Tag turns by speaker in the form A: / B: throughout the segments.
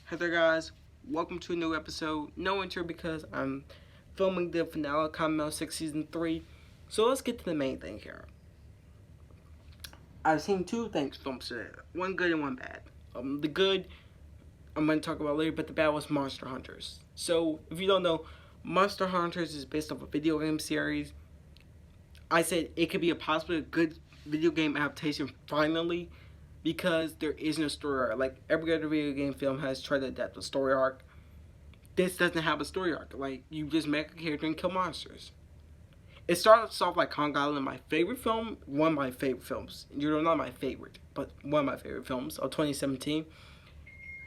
A: Hey there, guys. Welcome to a new episode. No intro because I'm filming the finale of Common 6 Season 3. So let's get to the main thing here. I've seen two things films today. One good and one bad. The good I'm going to talk about later, but the bad was Monster Hunters. So if you don't know, Monster Hunters is based off a video game series. I said it could be a possibly good video game adaptation finally because there is no story arc. Like every other video game film has tried to adapt a story arc. This doesn't have a story arc. Like you just make a character and kill monsters. It starts off like Kong Island, my favorite film, one of my favorite films. You're not my favorite, but one of my favorite films of 2017.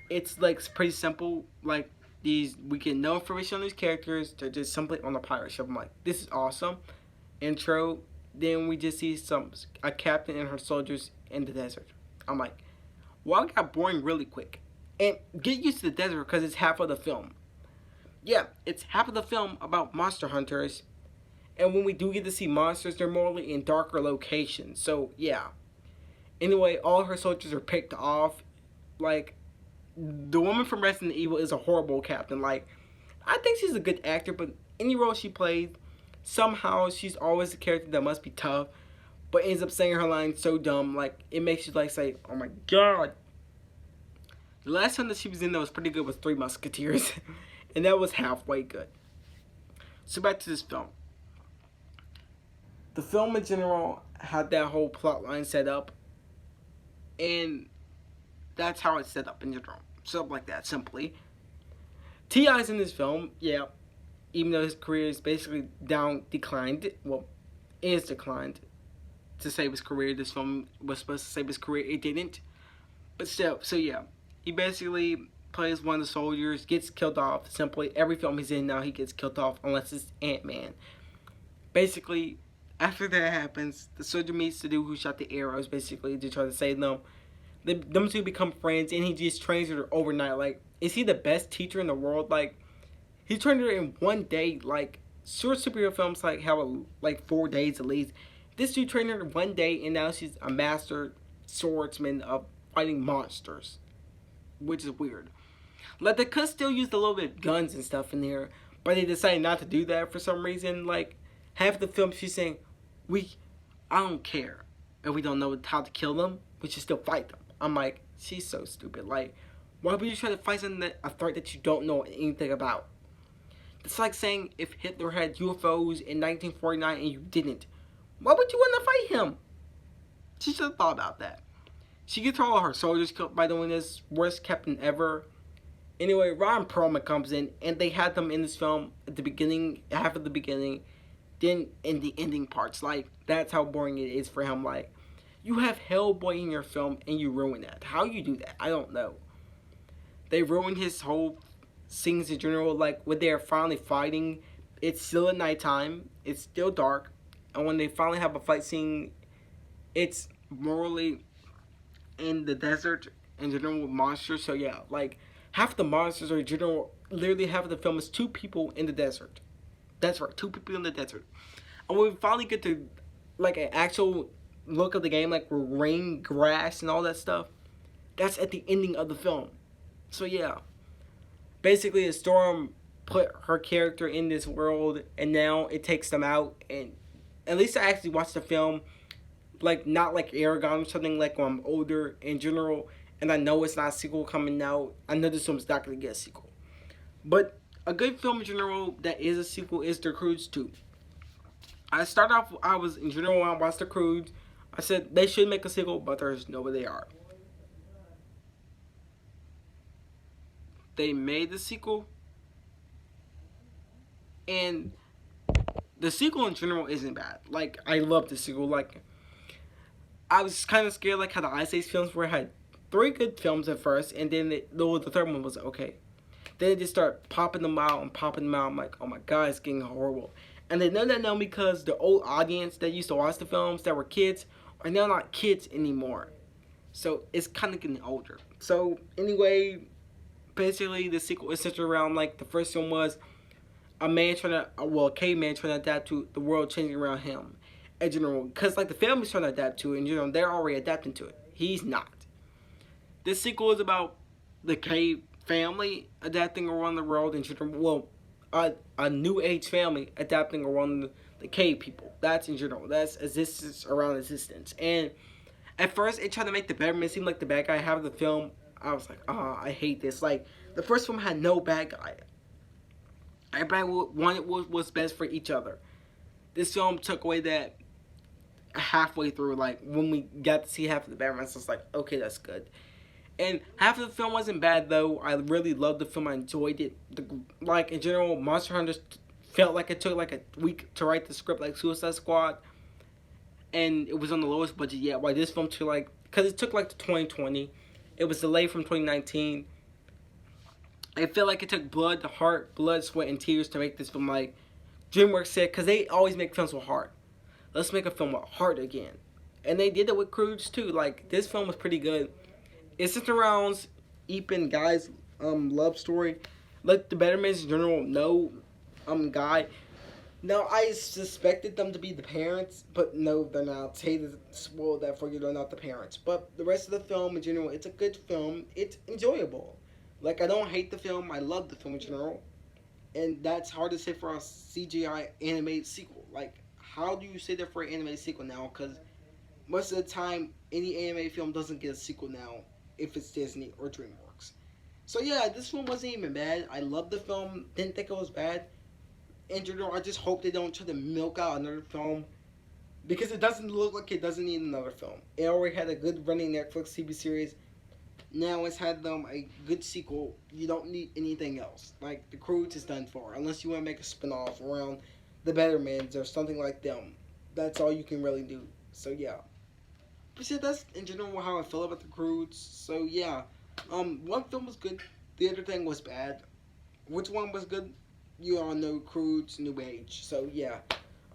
A: It's like pretty simple. Like we get no information on these characters. They're just simply on a pirate ship. I'm like, this is awesome. Intro. Then we just see a captain and her soldiers in the desert. I'm like, well, it got boring really quick. And get used to the desert because it's half of the film. Yeah, it's half of the film about monster hunters. And when we do get to see monsters, they're mostly in darker locations. So, yeah. Anyway, all her soldiers are picked off. Like, the woman from Resident Evil is a horrible captain. Like, I think she's a good actor, but any role she plays, somehow she's always the character that must be tough, but ends up saying her lines so dumb, like, it makes you, like, say, oh my god. The last time that she was in that was pretty good was Three Musketeers, and that was halfway good. So back to this film. The film in general had that whole plot line set up, and that's how it's set up in general. Set up like that, simply. T.I.'s in this film, yeah, even though his career is basically declined, is declined. To save his career, this film was supposed to save his career, it didn't. But still, so yeah, he basically plays one of the soldiers, gets killed off, simply. Every film he's in now, he gets killed off, unless it's Ant-Man. Basically, after that happens, the soldier meets the dude who shot the arrows, basically, to try to save them. Them two become friends, and he just trains her overnight. Like, is he the best teacher in the world? Like, he trained her in one day. Like, superhero films like have like 4 days at least. This dude trained her in one day, and now she's a master swordsman of fighting monsters, which is weird. Like, they could still use a little bit of guns and stuff in there, but they decided not to do that for some reason. Like, half the film she's saying, I don't care if we don't know how to kill them, we should still fight them. I'm like, she's so stupid. Like, why would you try to fight something a threat that you don't know anything about? It's like saying if Hitler had UFOs in 1949 and you didn't, why would you want to fight him? She should have thought about that. She gets all her soldiers killed by doing this. Worst captain ever. Anyway, Ron Perlman comes in, and they had them in this film at the beginning, half of the beginning, then in the ending parts. Like, that's how boring it is for him. Like, you have Hellboy in your film, and you ruin that. How you do that? I don't know. They ruined his whole scenes in general. Like, when they're finally fighting, it's still at nighttime. It's still dark. And when they finally have a fight scene, it's morally in the desert in general with monsters. So yeah, like half the monsters are in general, literally half of the film is 2 people in the desert. That's right, 2 people in the desert. And when we finally get to like an actual look of the game, like rain, grass, and all that stuff, that's at the ending of the film. So yeah, basically the storm put her character in this world, and now it takes them out. And at least I actually watched the film, like not like Aragon or something, like when I'm older in general, and I know it's not a sequel coming out. I know this film's not going to get a sequel. But a good film in general that is a sequel is The Croods 2. I was in general when I watched The Croods, I said they should make a sequel, but there's no way they are. They made the sequel, and the sequel in general isn't bad. Like, I love the sequel. Like, I was kind of scared, like how the Ice Age films were. Had 3 good films at first, and then the 3rd one was okay. Then they just start popping them out and popping them out. I'm like, oh my god, it's getting horrible. And they know that now because the old audience that used to watch the films that were kids are now not kids anymore. So it's kind of getting older. So anyway, basically the sequel is centered around, like, the first one was a caveman trying to adapt to the world changing around him in general. Because, like, the family's trying to adapt to it, and, you know, they're already adapting to it. He's not. This sequel is about the cave family adapting around the world in general. Well, a new age family adapting around the cave people. That's in general. That's existence around existence. And at first, it tried to make the Batman seem like the bad guy. Half of the film, I was like, I hate this. Like the first film had no bad guy. Everybody wanted what was best for each other. This film took away that halfway through. Like when we got to see half of the Batman, so it's like, okay, that's good. And half of the film wasn't bad though. I really loved the film. I enjoyed it. Like in general, Monster Hunters felt like it took like a week to write the script, like Suicide Squad, and it was on the lowest budget yet. Why this film took like, because it took like to 2020, it was delayed from 2019. I feel like it took blood, heart, blood, sweat, and tears to make this film. Like DreamWorks said, because they always make films with heart. Let's make a film with heart again, and they did it with Croods too. Like this film was pretty good. It surrounds Eep and Guy's love story. Let the Bettermans in general know Guy. Now I suspected them to be the parents, but no, they're not. Say to spoil that for you, they're not the parents. But the rest of the film in general, it's a good film. It's enjoyable. Like I don't hate the film. I love the film in general, and that's hard to say for a CGI animated sequel. Like how do you say that for an animated sequel now? Because most of the time, any animated film doesn't get a sequel now if it's Disney or DreamWorks. So yeah, this film wasn't even bad. I loved the film. Didn't think it was bad. In general, I just hope they don't try to milk out another film because it doesn't look like it doesn't need another film. It already had a good running Netflix TV series. Now it's had them a good sequel. You don't need anything else. Like the Croods is done for, unless you want to make a spinoff around the Bettermans or something like them. That's all you can really do. So yeah. But yeah, that's in general how I feel about the Croods. So yeah, one film was good, the other thing was bad. Which one was good? You all know Croods, New Age. So yeah,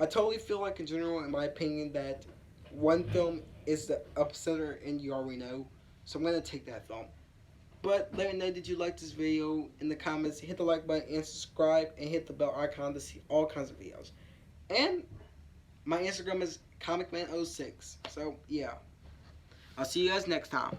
A: I totally feel like in general, in my opinion, that one film is the upsetter, and you already know. So I'm gonna take that film. But let me know, did you like this video in the comments? Hit the like button and subscribe, and hit the bell icon to see all kinds of videos. And my Instagram is ComicMan06. So yeah. I'll see you guys next time.